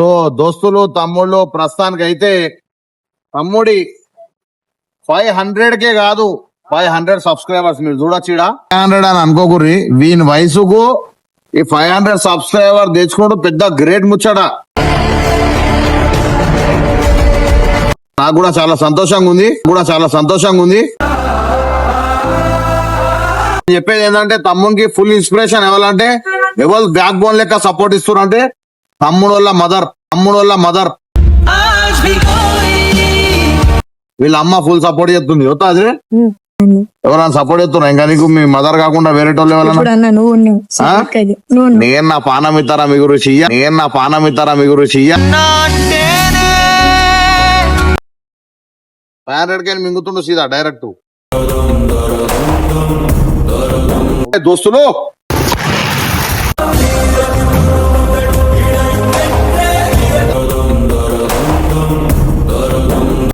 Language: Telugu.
సో దోస్తులు తమ్ముళ్ళు ప్రస్తుతానికి అయితే తమ్ముడి 500కే కాదు 500 సబ్స్క్రైబర్స్ మీరు చూడొచ్చు 500 అని అనుకోకుర్రి వీని వయసుకు ఈ 500 సబ్స్క్రైబర్ తెచ్చుకోవడం పెద్ద గ్రేట్ ముచ్చట. నాకు కూడా చాలా సంతోషంగా ఉంది. చెప్పేది ఏంటంటే తమ్మునికి ఫుల్ ఇన్స్పిరేషన్ ఇవ్వాలంటే ఎవరు బ్యాక్ బోన్ లెక్క సపోర్ట్ ఇస్తున్నారంటే తమ్ముడు వల్ల మదర్ వీళ్ళ అమ్మ ఫుల్ సపోర్ట్ చేస్తుంది. వస్తా అది ఎవరైనా సపోర్ట్ చేస్తున్నా ఇంకా నీకు మీ మదర్ కాకుండా వేరే వాళ్ళు ఎవరైనా నేను నా పానం ఇస్తారా మీ గురించి 500K మింగుతుండు సీదా డైరెక్ట్. దోస్తులు